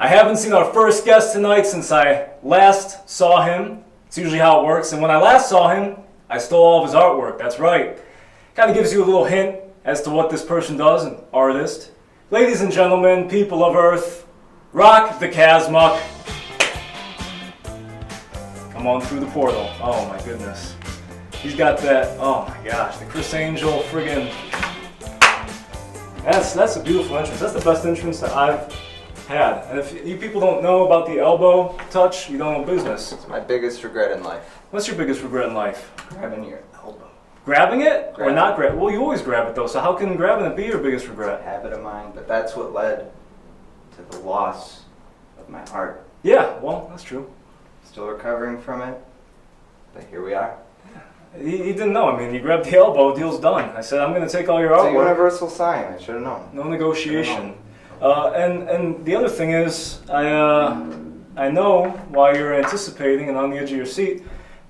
I haven't seen our first guest tonight since I last saw him. It's usually how it works. And when I last saw him, I stole all of his artwork. That's right. Kind of gives you a little hint as to what this person does, an artist. Ladies and gentlemen, people of Earth, rock the Cazmuck. Come on through the portal. Oh my goodness. He's got that, oh my gosh, the Chris Angel friggin'. That's a beautiful entrance. That's the best entrance that I've had. And if you people don't know about the elbow touch, you don't know business. It's my biggest regret in life. What's your biggest regret in life? Grabbing your elbow. Grabbing it? Grab Or not grab? Well, you always grab it though, so how can grabbing it be your biggest It's a regret? habit of mine, but that's what led to the loss of my art. Yeah, well, that's true. Still recovering from it, but here we are. He didn't know. I mean, you grabbed the elbow, deal's done. I said, I'm going to take all your It's a artwork. universal sign. I should have known. No negotiation. And the other thing is, I know while you're anticipating and on the edge of your seat,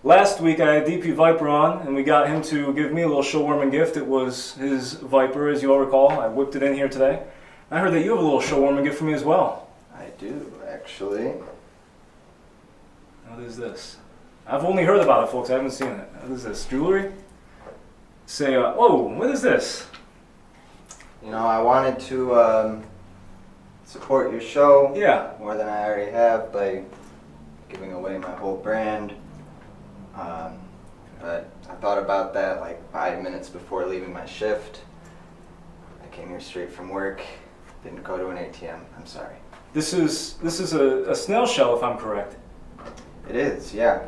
last week I had DP Viper on, and we got him to give me a little show-warming gift. It was his Viper, as you all recall. I whipped it in here today. I heard that you have a little show-warming gift for me as well. I do, actually. What is this? I've only heard about it, folks. I haven't seen it. What is this? Jewelry? Say, whoa, what is this? You know, I wanted to support your show Yeah. more than I already have by giving away my whole brand. But I thought about that like 5 minutes before leaving my shift. I came here straight from work. Didn't go to an ATM. I'm sorry. This is a snail shell, if I'm correct. It is, yeah.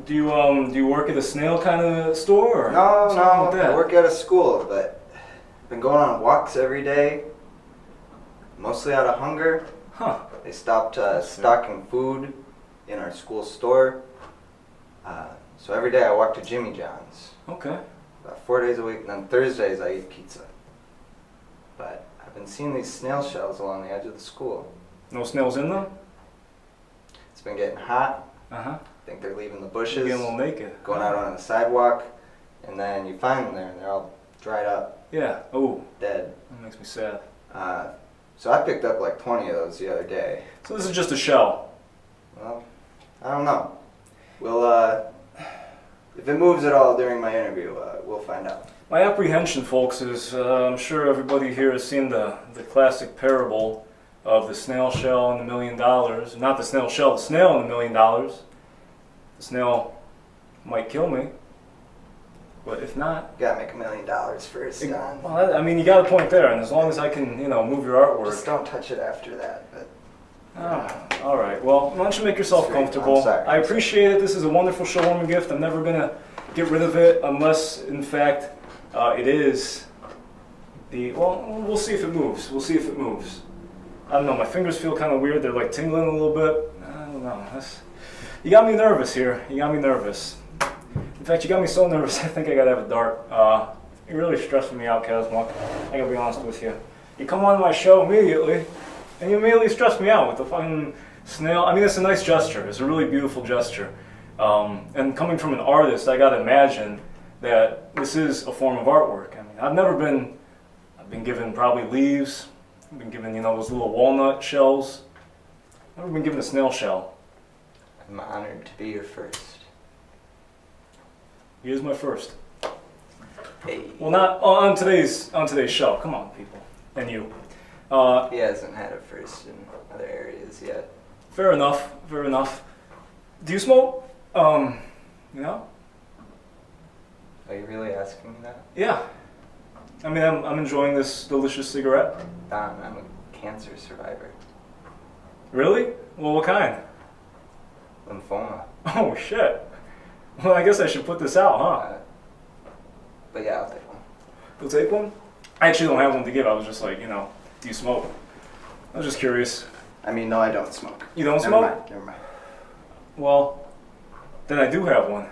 Do you work at a snail kind of store? Or No, what's wrong with I that? work at a school, but I've been going on walks every day, mostly out of hunger. Huh. They stopped stocking food in our school store, so every day I walk to Jimmy John's. Okay. About 4 days a week, and then Thursdays I eat pizza. But I've been seeing these snail shells along the edge of the school. No snails in them? It's been getting hot. Uh-huh. I think they're leaving the You're bushes, getting a little naked. going out on the sidewalk, and then you find them there, and they're all dried up, Yeah. Oh, dead. that makes me sad. So I picked up like 20 of those the other day. So this is just a shell. Well, I don't know. We'll, if it moves at all during my interview, we'll find out. My apprehension, folks, is I'm sure everybody here has seen the classic parable of the snail shell and $1 million. Not the snail shell, the snail and $1 million. The snail might kill me, but if not, You gotta make $1 million first, John. well, I mean, you got a point there. And as long as I can, move your artwork. Just don't touch it after that. But Oh, all right. Well, why don't you make yourself Sweet. comfortable? I'm sorry. I appreciate it. This is a wonderful show-warming gift. I'm never gonna get rid of it unless, in fact, it is the. Well, we'll see if it moves. We'll see if it moves. I don't know. My fingers feel kind of weird. They're like tingling a little bit. I don't know. You got me nervous here. You got me nervous. In fact, you got me so nervous. I think I gotta have a dart. You're really stressing me out, Cazmuck. I gotta be honest with you. You come on my show immediately. And you immediately stressed me out with the fucking snail. I mean, it's a nice gesture. It's a really beautiful gesture. And coming from an artist, I gotta imagine that this is a form of artwork. I mean, I've been given probably leaves. I've been given, those little walnut shells. I've never been given a snail shell. I'm honored to be your first. Here's my first. Hey. Well, not on today's show. Come on, people. And you. He hasn't had a first in other areas yet. Fair enough. Fair enough. Do you smoke? Are you really asking me that? Yeah. I mean, I'm enjoying this delicious cigarette. Don, I'm a cancer survivor. Really? Well, what kind? Lymphoma. Oh, shit. Well, I guess I should put this out, huh? But yeah, I'll take one. You'll take one? I actually don't have one to give. I was just like, do you smoke? I was just curious. I mean, no, I don't smoke. You don't Never smoke? mind, never mind. Well, then I do have one.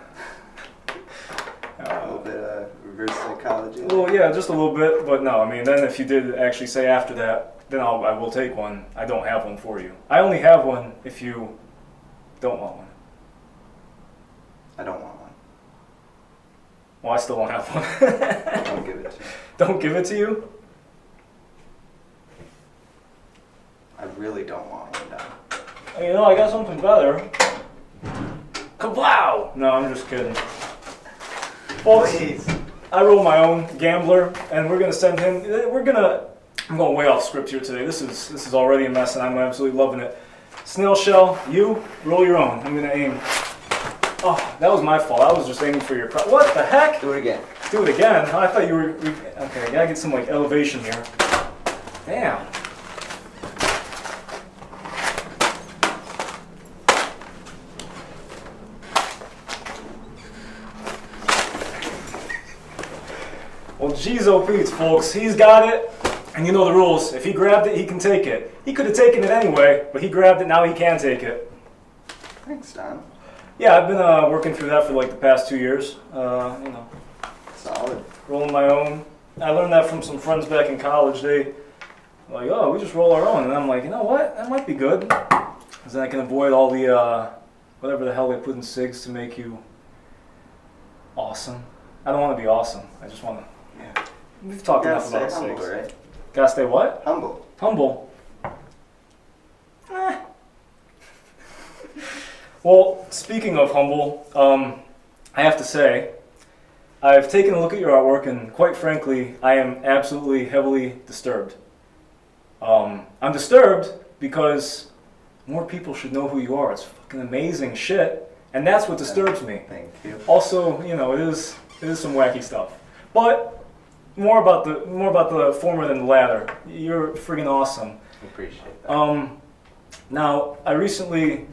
A little bit of reverse psychology. Well, yeah, just a little bit, but no, I mean, then if you did actually say after that, then I will take one. I don't have one for you. I only have one if you don't want one. I don't want one. Well, I still don't have one. Don't give it to me. Don't give it to you? I really don't want one. You know, I got something better. Kablow! No, I'm just kidding. Folks, Please. I roll my own gambler, and we're gonna send him. I'm going way off script here today. This is already a mess, and I'm absolutely loving it. Snail shell, you roll your own. I'm gonna aim. Oh, that was my fault. I was just aiming for your. What the heck? Do it again. Do it again. I thought you were. Okay, gotta get some like elevation here. Damn. Well, geez, oh Pete's, folks. He's got it. And you know the rules. If he grabbed it, he can take it. He could have taken it anyway, but he grabbed it, now he can take it. Thanks, Don. Yeah, I've been working through that for like the past 2 years. You know, Solid. rolling my own. I learned that from some friends back in college. They like, oh, we just roll our own. And I'm like, you know what? That might be good. Because then I can avoid all the, whatever the hell they put in cigs to make you awesome. I don't want to be awesome. I just want to, yeah. We've talked Gotta enough stay about humble, cigs. right? Gotta stay what? Humble. Humble. Eh. Well, speaking of humble, I have to say, I've taken a look at your artwork, and quite frankly, I am absolutely heavily disturbed. I'm disturbed because more people should know who you are. It's fucking amazing shit, and that's what disturbs me. Thank you. Also, you know, it is some wacky stuff, but more about the former than the latter. You're friggin' awesome. Appreciate that. Now, I recently,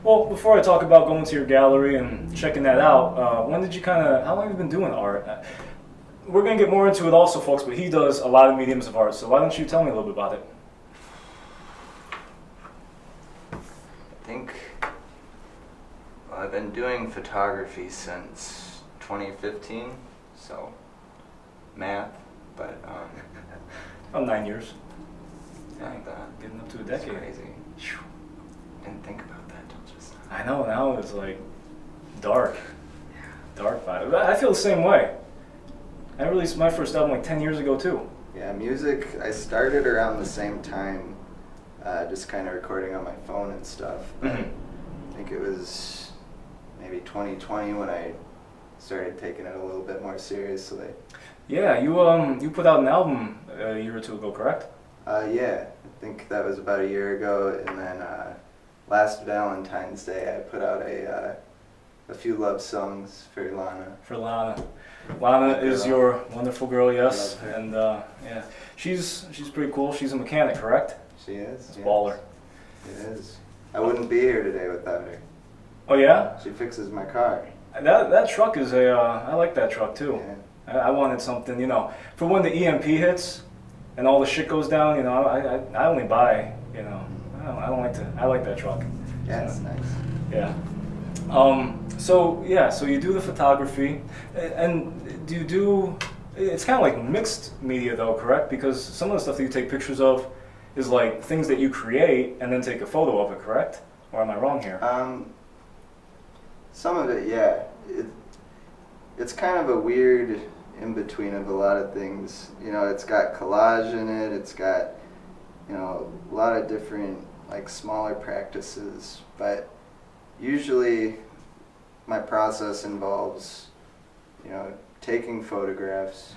well, before I talk about going to your gallery and checking that out, how long have you been doing art? We're going to get more into it also, folks, but he does a lot of mediums of art, so why don't you tell me a little bit about it? I think, well, I've been doing photography since 2015, so math, but About 9 years. like that. Getting up to a That's decade. crazy. Didn't think about that till just now. I know, now it's like dark. Dark vibe. I feel the same way. I released my first album like 10 years ago too. Yeah, music, I started around the same time, just kind of recording on my phone and stuff. Mhm. I think it was maybe 2020 when I started taking it a little bit more seriously. Yeah, you put out an album a year or two ago, correct? Yeah, I think that was about a year ago, and then last Valentine's Day I put out a few love songs for Lana. For Lana. Lana is your wonderful girl, yes, Love her. and yeah, she's pretty cool. She's a mechanic, correct? She is. Yes. Baller. It is. I wouldn't be here today without her. Oh yeah, She fixes my car. that truck is I like that truck too. Yeah. I wanted something, you know, for when the EMP hits and all the shit goes down. You know, I only buy, you know, I don't like to. I like that truck. Yeah, it's nice. Yeah. So you do the photography, and do you do? It's kind of like mixed media, though, correct? Because some of the stuff that you take pictures of is like things that you create and then take a photo of it, correct? Or am I wrong here? Some of it, yeah. It's kind of a weird in between of a lot of things. You know, it's got collage in it. It's got, you know, a lot of different like smaller practices, but usually my process involves, you know, taking photographs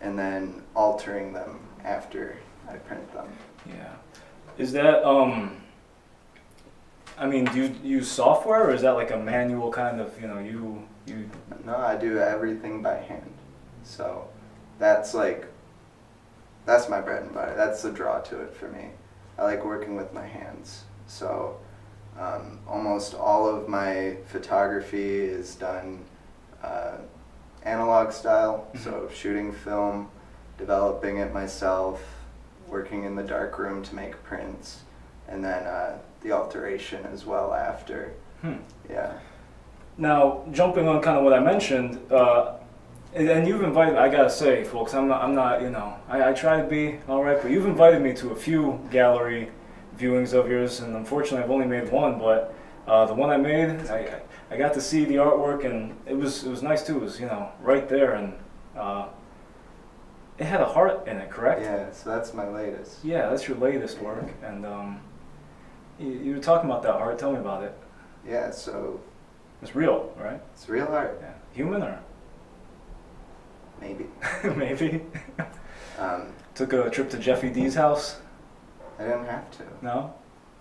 and then altering them after I print them. Yeah. Is that I mean, do you use software, or is that like a manual kind of, you know, you No, I do everything by hand. So that's my bread and butter. That's the draw to it for me. I like working with my hands. So almost all of my photography is done analog style. So shooting film, developing it myself, working in the dark room to make prints, and then the alteration as well after. Yeah. Now, jumping on kind of what I mentioned, and you've invited, I gotta say, folks, I'm not, you know, I try to be all right, but you've invited me to a few gallery viewings of yours, and unfortunately I've only made one, but the one I made, I got to see the artwork, and it was nice too. It was, you know, right there, and it had a heart in it, correct? Yeah, so that's my latest. Yeah, that's your latest work, and You were talking about that art. Tell me about it. Yeah, so It's real, right? it's real art, Yeah. Human or maybe. maybe? Um, Took a trip to Jeffy D's house? I didn't have to. No?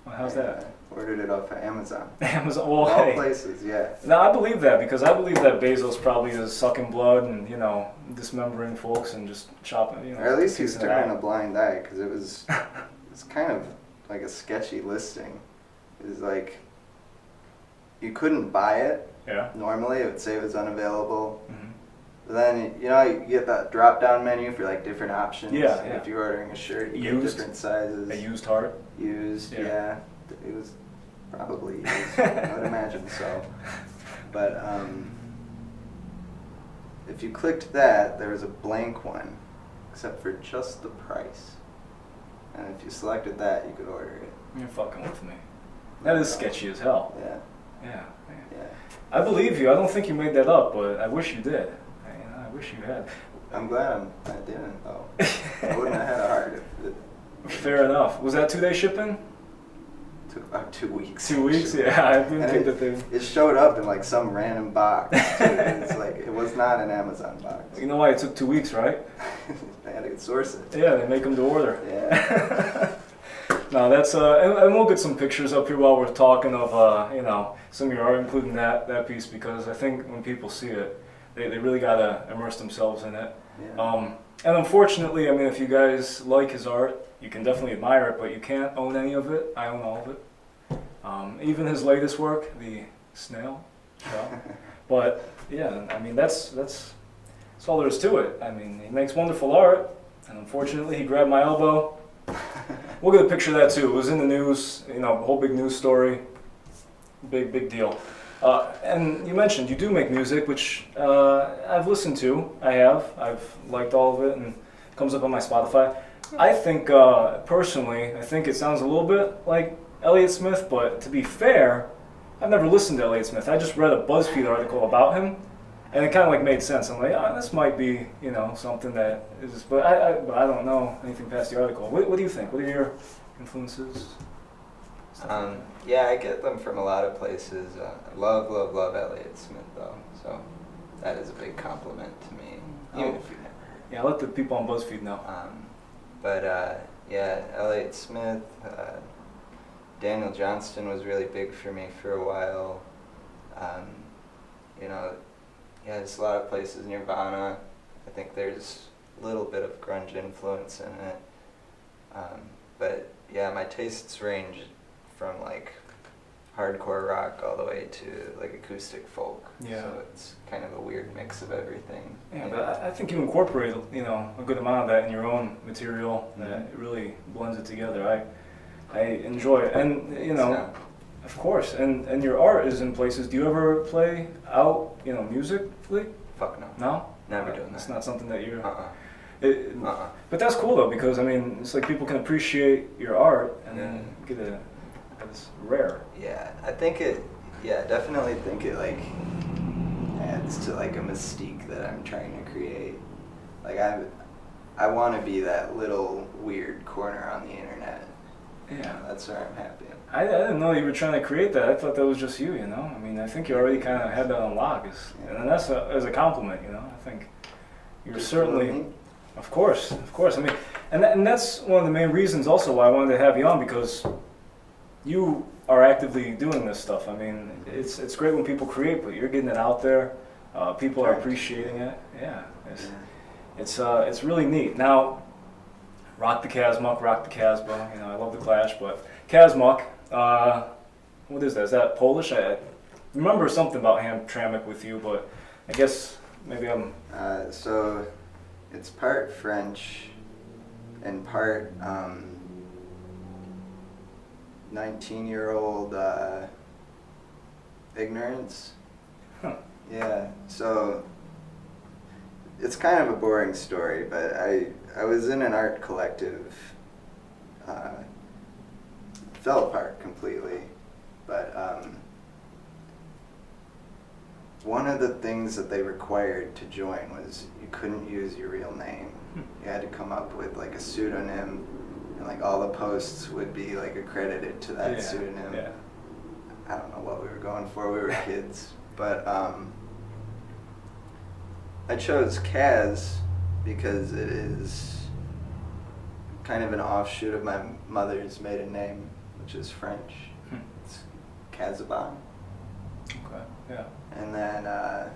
Well, how's I, that? ordered it off of Amazon. Amazon. Of Well, all hey. places, yeah. No, I believe that because I believe that Bezos probably is sucking blood and dismembering folks and just chopping. Or at least he's piecing it turning a out. blind eye because it's kind of like a sketchy listing. It's like you couldn't buy it Yeah. normally; it would say it was unavailable. Hmm. But then you get that drop-down menu for like different options. Yeah, Like, yeah. if you're ordering a shirt, you get Used? different sizes. A used heart. Used, Yeah. yeah. It was probably used. I would imagine so. But if you clicked that, there was a blank one, except for just the price. And if you selected that, you could order it. You're fucking with me. That is sketchy as hell. Yeah, Yeah. yeah. I believe you. I don't think you made that up, but I wish you did. I wish you had. I'm glad I didn't though. I wouldn't have had a heart if it Fair enough. Was that 2-day shipping? took about 2 weeks. 2 weeks? actually. Yeah, I didn't And think that they. It showed up in like some random box. Too. It's like it was not an Amazon box. You know why it took 2 weeks, right? They had to source it. Yeah, they make them to order. Yeah. No, that's and we'll get some pictures up here while we're talking of some of your art, including that piece, because I think when people see it, they really gotta immerse themselves in it. Yeah. And unfortunately, I mean, if you guys like his art, you can definitely admire it, but you can't own any of it. I own all of it. Even his latest work, the snail shell. But yeah, I mean, that's all there is to it. I mean, he makes wonderful art, and unfortunately, he grabbed my elbow. We'll get a picture of that too. It was in the news, whole big news story. Big deal. And you mentioned you do make music, which I've listened to. I've liked all of it, and it comes up on my Spotify. I think, personally, I think it sounds a little bit like Elliott Smith, but to be fair, I've never listened to Elliott Smith. I just read a BuzzFeed article about him, and it kind of like made sense. I'm like, this might be, something that is, but I don't know anything past the article. What do you think? What are your influences? Yeah, I get them from a lot of places. I love Elliott Smith though, so that is a big compliment to me. Even if you never. Yeah, I'll let the people on BuzzFeed know. But yeah, Elliott Smith, Daniel Johnston was really big for me for a while. Yeah, there's a lot of places. Nirvana, I think there's a little bit of grunge influence in it. But yeah, my tastes range from like hardcore rock all the way to like acoustic folk. Yeah. So it's kind of a weird mix of everything. Yeah, but I think you incorporate, a good amount of that in your own material. That it really blends it together. I enjoy it, and of course, and your art is in places. Do you ever play out, musically? Fuck no. No, Never doing that. It's not something that you're. Uh-uh. But that's cool though, because I mean, it's like people can appreciate your art and then get it's rare. Yeah, I think it. Yeah, definitely think it like adds to like a mystique that I'm trying to create. Like I want to be that little weird corner on the internet. Yeah, That's where I'm happy. I didn't know you were trying to create that. I thought that was just you. I mean, I think you already kind of had that on lock, and that's as a compliment. I think you're Just certainly. me? Of course. I mean, and that's one of the main reasons also why I wanted to have you on, because you are actively doing this stuff. I mean, it's great when people create, but you're getting it out there. People are appreciating it. Yeah, it's really neat. Now, rock the Cazmuck, rock the Casbah. I love the Clash, but Cazmuck. What is that? Is that Polish? I remember something about Hamtramck with you, but I guess maybe I'm. So it's part French and part 19-year-old ignorance. Huh. Yeah, so it's kind of a boring story, but I was in an art collective, fell apart completely, but one of the things that they required to join was you couldn't use your real name. You had to come up with like a pseudonym, and like all the posts would be like accredited to that Yeah, pseudonym. yeah. I don't know what we were going for. We were kids, but I chose Caz because it is kind of an offshoot of my mother's maiden name, which is French. It's Cazmuck. Okay. Yeah. And then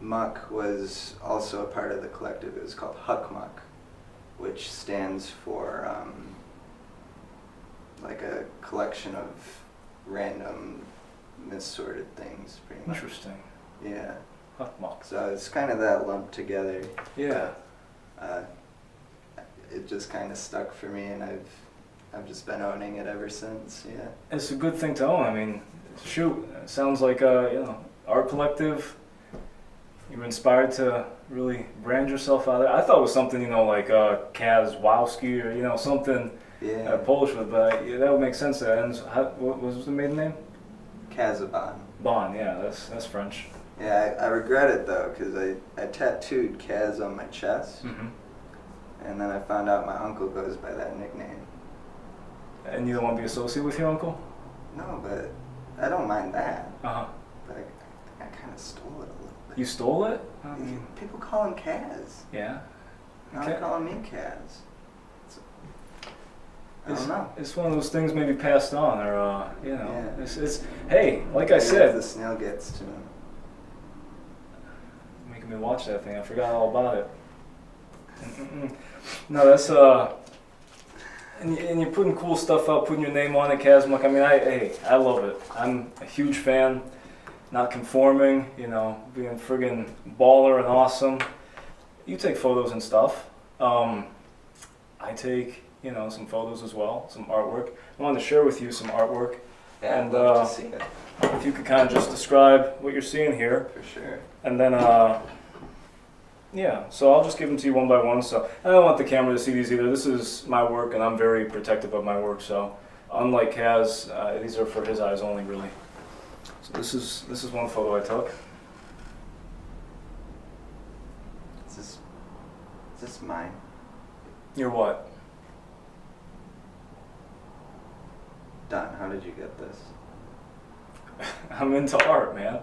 Muck was also a part of the collective. It was called Huckmuck, which stands for like a collection of random missorted things, pretty much. Interesting. Yeah. Cazmuck. So it's kind of that lumped together. Yeah. It just kind of stuck for me, and I've just been owning it ever since. Yeah. It's a good thing to own. I mean, shoot, it sounds like art collective. You were inspired to really brand yourself out there. I thought it was something, like Kazwowski or something Yeah. Polish with, but yeah, that would make sense. That ends. What was the maiden name? Kazaban. Bon. Yeah, that's French. Yeah, I regret it though, because I tattooed Kaz on my chest, Mm-hmm. and then I found out my uncle goes by that nickname. And you don't want to be associated with your uncle? No, but I don't mind that. Uh huh. But I kind of stole it a little bit. You stole it? I mean, People call him Kaz. yeah. Now Okay. they're calling me Kaz. I don't know. It's one of those things maybe passed on, or Yeah. it's hey, like I Maybe said, the snail gets to him. making me watch that thing. I forgot all about it. Mm-mm-mm. No, that's and you're putting cool stuff up, putting your name on it, Cazmuck. I mean, I love it. I'm a huge fan. Not conforming, being friggin' baller and awesome. You take photos and stuff. I take, some photos as well, some artwork. I wanted to share with you some artwork. Yeah, And, I'd love to see it. If you could kind of just describe what you're seeing here. For sure. And then, so I'll just give them to you one by one. So I don't want the camera to see these either. This is my work, and I'm very protective of my work. So unlike Kaz, these are for his eyes only, really. So this is one photo I took. Is this mine? You're what? Don, how did you get this? I'm into art, man.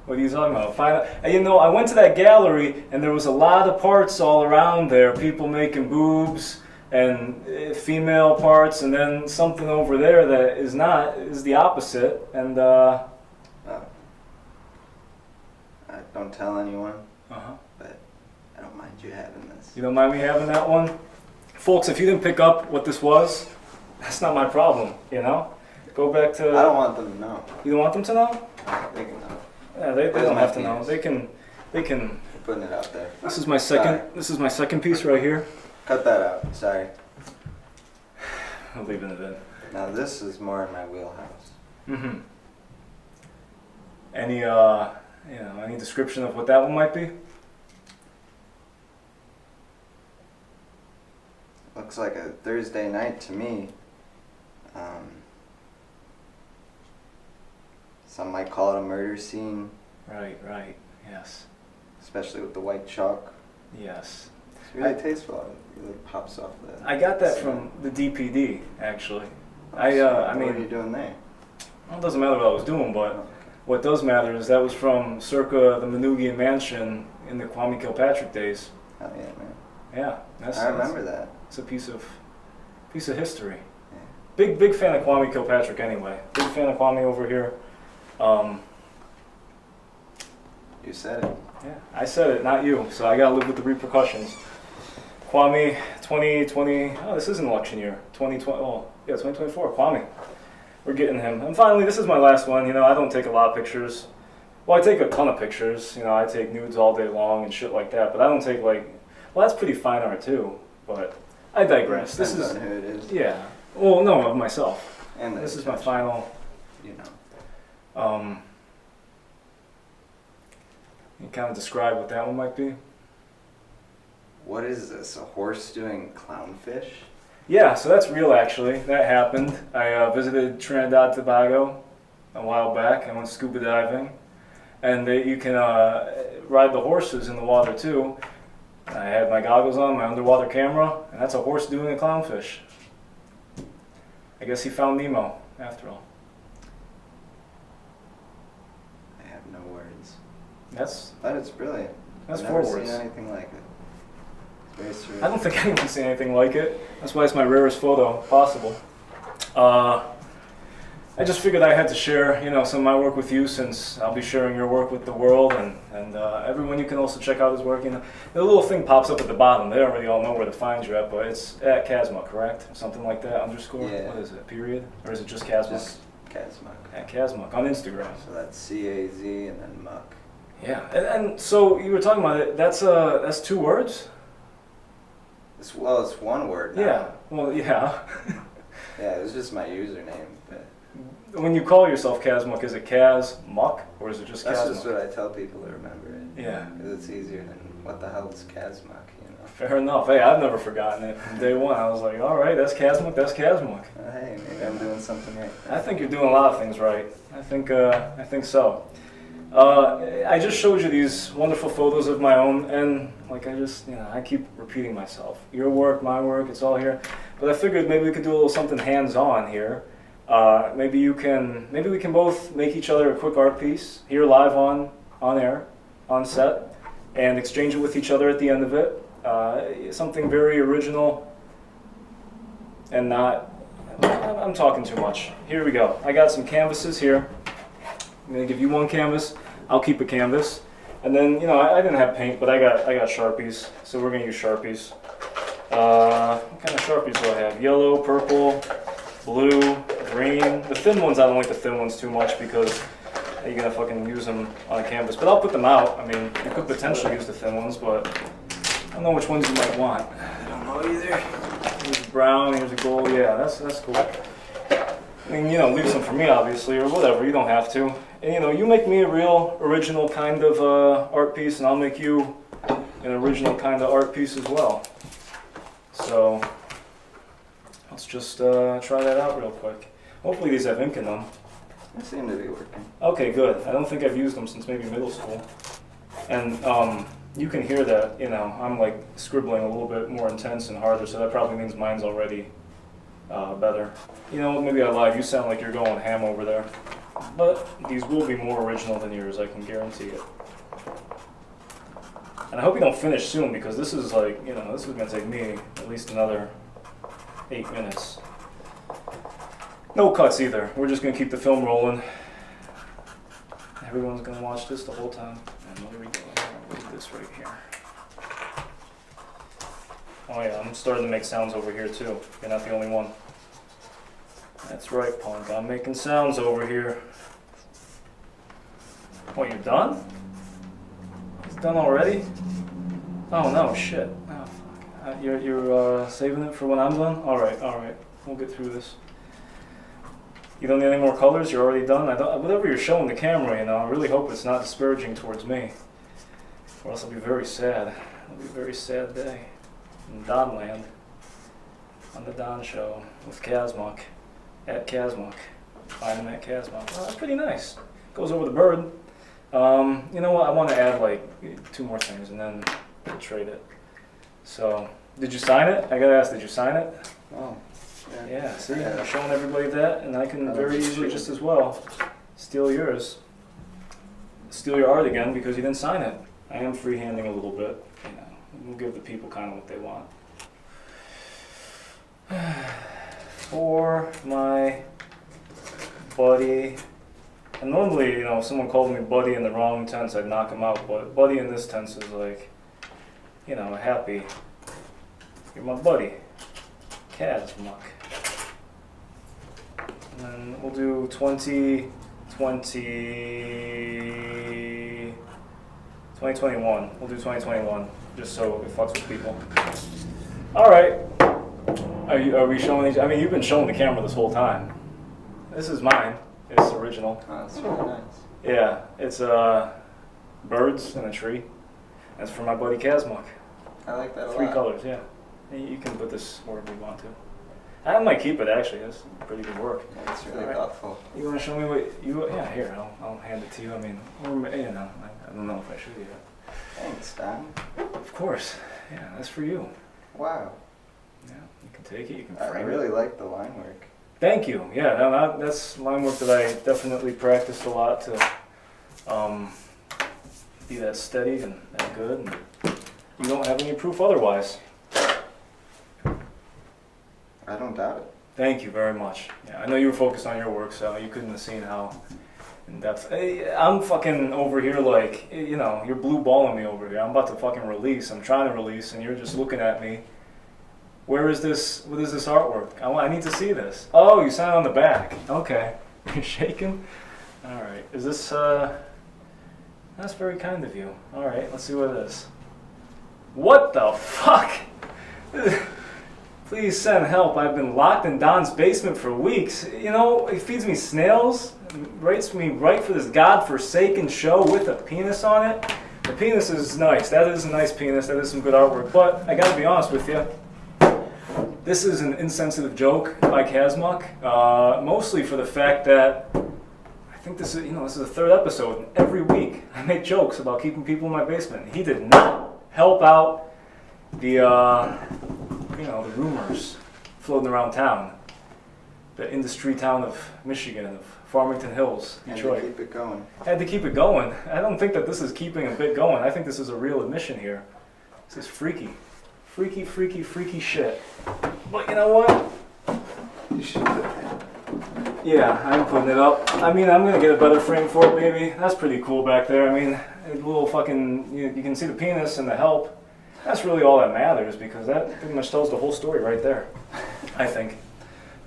What are you talking about? I went to that gallery and there was a lot of parts all around there. People making boobs and female parts, and then something over there that is the opposite. And Oh. Don't tell anyone, but I don't mind you having this. you don't mind me having that one, folks. If you didn't pick up what this was, that's not my problem. Go back to. I don't want them to know. You don't want them to know? They can know. Yeah, they Where's don't my have to know. penis? They can. I'm putting it out there. This is my second. Sorry. This is my second piece right here. Cut that out. Sorry. I'm leaving it in. Now this is more in my wheelhouse. Mm-hmm. Any description of what that one might be? Looks like a Thursday night to me. Some might call it a murder scene, Right. Yes. especially with the white chalk. Yes. It's really tasteful. It really pops off the. I got that from the DPD, actually. What are mean, you doing there? Well, it doesn't matter what I was doing, but what does matter is that was from circa the Manugian Mansion in the Kwame Kilpatrick days. Hell yeah, man. Yeah, I remember that. It's a piece of history. Yeah. Big fan of Kwame Kilpatrick anyway. Big fan of Kwame over here. You said it. Yeah, I said it, not you. So I gotta live with the repercussions. Kwame, 2020. Oh, this is an election year. 2020. Oh, yeah, 2024. Kwame. We're getting him. And finally, this is my last one. I don't take a lot of pictures. Well, I take a ton of pictures. I take nudes all day long and shit like that. But I don't take well, that's pretty fine art too. But I digress. This Depends is on who it is. yeah. Well, no, of myself. And This is my final. You kind of describe what that one might be. What is this? A horse doing clownfish? Yeah, so that's real actually. That happened. I visited Trinidad and Tobago a while back. I went scuba diving. And you can ride the horses in the water too. I had my goggles on, my underwater camera, and that's a horse doing a clownfish. I guess he found Nemo, after all. I have no words. That is brilliant. That's I've 4 never words. seen anything like it. It's very surreal. I don't think anyone's seen anything like it. That's why it's my rarest photo possible. I just figured I had to share, some of my work with you, since I'll be sharing your work with the world, and everyone. You can also check out his work. The little thing pops up at the bottom. They don't really all know where to find you at, but it's at Cazmuck, correct? Something like that, underscore? Yeah. What is it, period? Or is it just Cazmuck? Just Cazmuck. At Cazmuck, on Instagram. So that's C-A-Z and then muck. Yeah, and so you were talking about it, that's 2 words? It's 1 word now. Yeah, well, yeah. Yeah, it was just my username, but When you call yourself Cazmuck, is it Cazmuck, or is it just that's Cazmuck? just what I tell people to remember it. Yeah. Because it's easier than what the hell is Cazmuck, Fair enough. Hey, I've never forgotten it. From day one, I was like, all right, that's Cazmuck, that's Cazmuck. Hey, maybe I'm doing something right. I think you're doing a lot of things right. I think so. I just showed you these wonderful photos of my own, and like I keep repeating myself. Your work, my work, it's all here. But I figured maybe we could do a little something hands-on here. Maybe we can both make each other a quick art piece here live on air, on set, and exchange it with each other at the end of it. Something very original and not. I'm talking too much. Here we go. I got some canvases here. I'm gonna give you 1 canvas. I'll keep a canvas, and then I didn't have paint, but I got Sharpies, so we're gonna use Sharpies. What kind of Sharpies do I have? Yellow, purple, blue, green. The thin ones, I don't like the thin ones too much because you're gonna fucking use them on a canvas. But I'll put them out. I mean, you could potentially use the thin ones, but I don't know which ones you might want. I don't know either. Here's brown. Here's a gold. Yeah, that's cool. I mean, leave some for me, obviously, or whatever. You don't have to. And you make me a real original kind of art piece, and I'll make you an original kind of art piece as well. So let's just try that out real quick. Hopefully these have ink in them. They seem to be working. Okay, good. I don't think I've used them since maybe middle school. And you can hear that, I'm like scribbling a little bit more intense and harder, so that probably means mine's already better. Maybe I lied. You sound like you're going ham over there. But these will be more original than yours, I can guarantee it. And I hope you don't finish soon, because this is like, this is going to take me at least another 8 minutes. No cuts either. We're just going to keep the film rolling. Everyone's going to watch this the whole time. And what are we doing? We'll do this right here. Oh yeah, I'm starting to make sounds over here too. You're not the only one. That's right, punk. I'm making sounds over here. What, you're done? It's done already? Oh no, shit. Oh fuck. You're saving it for when I'm done? Alright. We'll get through this. You don't need any more colors? You're already done? Whatever you're showing the camera, I really hope it's not disparaging towards me. Or else I'll be very sad. It'll be a very sad day. In Donland. On the Don Show with Cazmuck. At Cazmuck. Find him at Cazmuck. Oh, that's pretty nice. Goes over the bird. You know what? I want to add like 2 more things and then we'll trade it. So, did you sign it? I gotta ask, did you sign it? Oh. Yeah, see? I'm showing everybody that, and I can very easily just as well steal yours. Steal your art again because you didn't sign it. I am freehanding a little bit. We'll give the people kind of what they want. For my buddy, and normally, if someone called me buddy in the wrong tense, I'd knock him out, but buddy in this tense is like, happy. You're my buddy, Cazmuck. And then we'll do 2021. We'll do 2021, just so it fucks with people. All right. Are we showing these? I mean, you've been showing the camera this whole time. This is mine. It's original. Oh, that's really nice. Yeah, it's birds and a tree. That's for my buddy Cazmuck. I like that a lot. 3 colors, yeah. You can put this wherever you want to. I might keep it actually. That's pretty good work. Yeah, it's really thoughtful. You want to show me what you? Yeah, here. I'll hand it to you. I mean, I don't know if I should yet. Thanks, Don. Of course. Yeah, that's for you. Wow. Yeah, you can take it, you can I frame really it. like the line work. Thank you. Yeah, that's line work that I definitely practiced a lot to be that steady and that good. And you don't have any proof otherwise. I don't doubt it. Thank you very much. Yeah, I know you were focused on your work, so you couldn't have seen how in depth. I'm fucking over here like, you know, you're blue balling me over here. I'm about to fucking release. I'm trying to release, and you're just looking at me. Where is this? What is this artwork? I need to see this. Oh, you signed on the back. Okay. You're shaking? All right. Is this, that's very kind of you. All right, let's see what it is. What the fuck? Please send help. I've been locked in Don's basement for weeks. You know, he feeds me snails, writes me right for this godforsaken show with a penis on it. The penis is nice. That is a nice penis. That is some good artwork. But I gotta be honest with you. This is an insensitive joke by Cazmuck, mostly for the fact that I think this is, this is the third episode, and every week I make jokes about keeping people in my basement. He did not help out the, the rumors floating around town, the industry town of Michigan, of Farmington Hills, Detroit. And to keep it going. Had to keep it going. I don't think that this is keeping a bit going. I think this is a real admission here. This is freaky. Freaky, freaky, freaky shit. But you know what? You should put that. Yeah, I'm putting it up. I mean, I'm gonna get a better frame for it, maybe. That's pretty cool back there. I mean, a little fucking, you can see the penis and the help. That's really all that matters, because that pretty much tells the whole story right there, I think.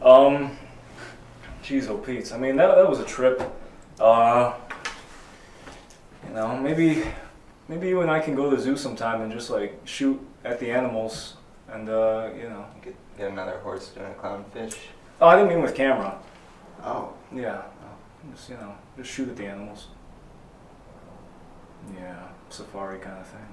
Jeez, oh Pete's. I mean, that was a trip. Maybe you and I can go to the zoo sometime and just like shoot at the animals and, You could get another horse doing a clownfish. Oh, I didn't mean with camera. Oh. Yeah. Just shoot at the animals. Yeah, safari kind of thing.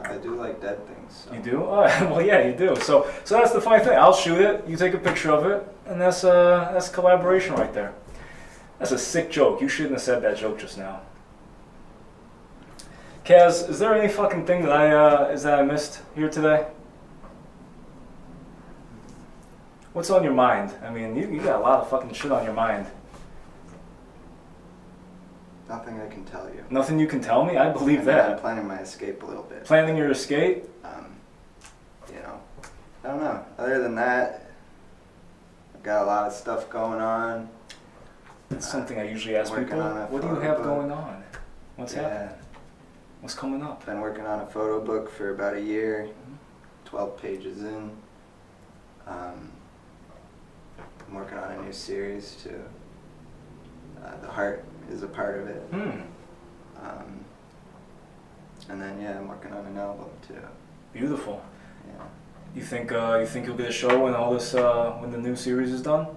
I do like dead things. So. You do? Oh, well, yeah, you do. So that's the funny thing. I'll shoot it, you take a picture of it, and that's collaboration right there. That's a sick joke. You shouldn't have said that joke just now. Kaz, is there any fucking thing that I missed here today? What's on your mind? I mean, you got a lot of fucking shit on your mind. Nothing I can tell you. Nothing you can tell me? I believe I'm that. planning my escape a little bit. Planning your escape? I don't know. Other than that, I've got a lot of stuff going on. That's something I usually ask working people. on a What do you photo have book. going on? What's happening? What's coming up? Been working on a photo book for about a year, 12 pages in. I'm working on a new series too. The heart is a part of it. And then I'm working on an album too. Beautiful. Yeah. You think you'll get a show when all this when the new series is done?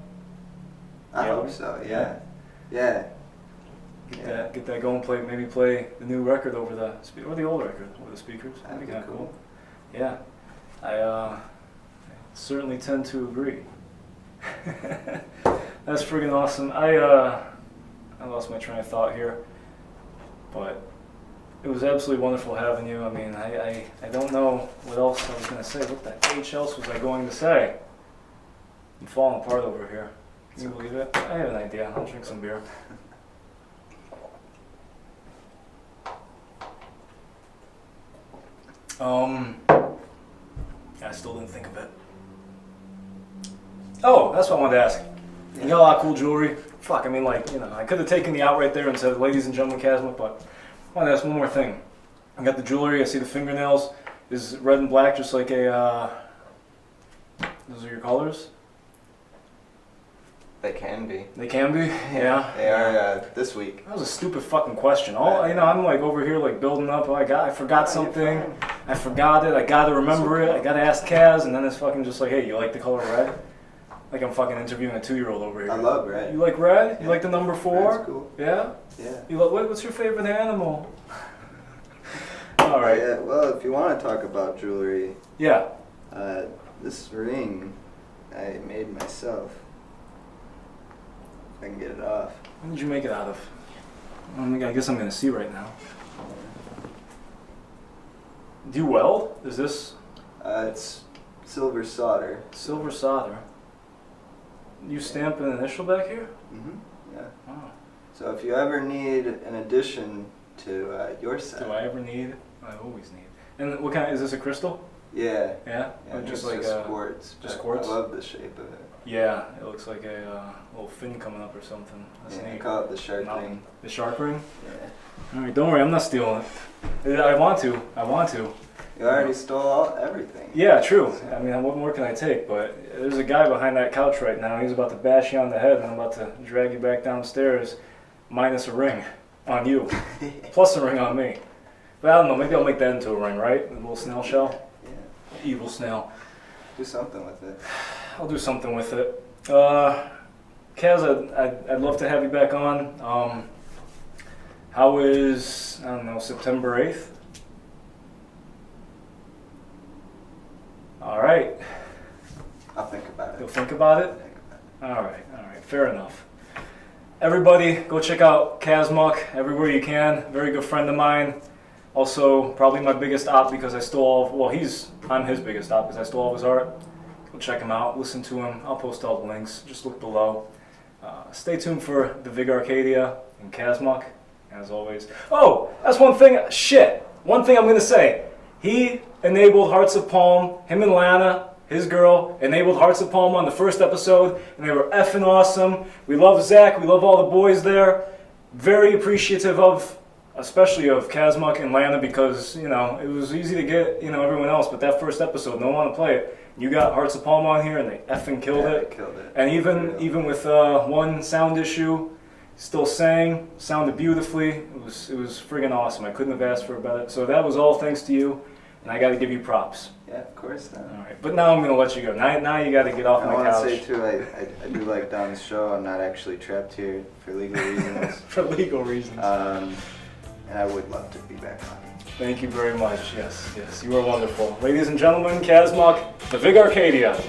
I hope so. Yeah. Yeah. Get that going. Play the new record over the or the old record over the speakers. That'd be kinda cool. Yeah, I certainly tend to agree. That's friggin' awesome. I lost my train of thought here, but it was absolutely wonderful having you. I mean, I don't know what else I was gonna say. What the H else was I going to say? I'm falling apart over here. Can you believe it? I have an idea. I'll drink some beer. I still didn't think of it. Oh, that's what I wanted to ask. You got a lot of cool jewelry. Fuck, I mean, I could have taken the out right there and said, ladies and gentlemen, Cazmuck, but I wanted to ask one more thing. I got the jewelry, I see the fingernails. Is red and black just like a, those are your colors? They can be. They can be? Yeah. They are this week. That was a stupid fucking question. I'm like over here like building up. I forgot something. I forgot it. I gotta remember it. I gotta ask Kaz, and then it's fucking just like, hey, you like the color red? Like I'm fucking interviewing a 2-year-old over here. I love red. You like red? Yeah. You like the number 4? Red's cool. Yeah. Yeah. You like what's your favorite animal? All right. Yeah. Well, if you want to talk about jewelry, Yeah. this ring I made myself. I can get it off. What did you make it out of? I guess I'm gonna see right now. Do you weld? Is this It's silver solder. silver solder? You stamp an initial back here? Yeah. Oh. So if you ever need an addition to your set. Do I ever need? I always need. And what kind? Is this a crystal? Yeah. Yeah. Yeah, Or it's just like quartz. just but quartz? I love the shape of it. Yeah, it looks like a little fin coming up or something. That's Yeah, I neat. call it the shark Mountain. ring. The shark ring? Yeah. Alright, don't worry, I'm not stealing it. I want to. You already stole everything. Yeah, true. I mean, what more can I take? But there's a guy behind that couch right now. He's about to bash you on the head, and I'm about to drag you back downstairs, minus a ring on you, plus a ring on me. But I don't know, maybe I'll make that into a ring, right? A little snail shell? Yeah. Evil snail. Do something with it. I'll do something with it. Kaz, I'd love to have you back on. How is, I don't know, September 8th? All right. I'll think about You'll it. think about it? All right, fair enough. Everybody, go check out Cazmuck everywhere you can. Very good friend of mine. Also, probably my biggest op because I stole all of, well, I'm his biggest op because I stole all of his art. Go check him out, listen to him. I'll post all the links, just look below. Stay tuned for the Vig Arcadia and Cazmuck, as always. Oh, that's one thing, one thing I'm gonna say. He enabled Hearts of Palm, him and Lana, his girl, enabled Hearts of Palm on the first episode, and they were effing awesome. We love Zach, we love all the boys there. Very appreciative of, especially of Cazmuck and Lana, because, you know, it was easy to get, you know, everyone else, but that first episode, no one wanted to play it. You got Hearts of Palm on here, and they effing killed it. They killed it. And even with one sound issue, still sang, sounded beautifully. It was friggin' awesome. I couldn't have asked for a better. So that was all thanks to you, and I got to give you props. Yeah, of course. All right, but now I'm gonna let you go. Now you got to get off I my want to couch. say too, I do like Don's show. I'm not actually trapped here for legal reasons. For legal reasons. And I would love to be back on. Thank you very much. Yes, you are wonderful. Ladies and gentlemen, Cazmuck, the Vig Arcadia.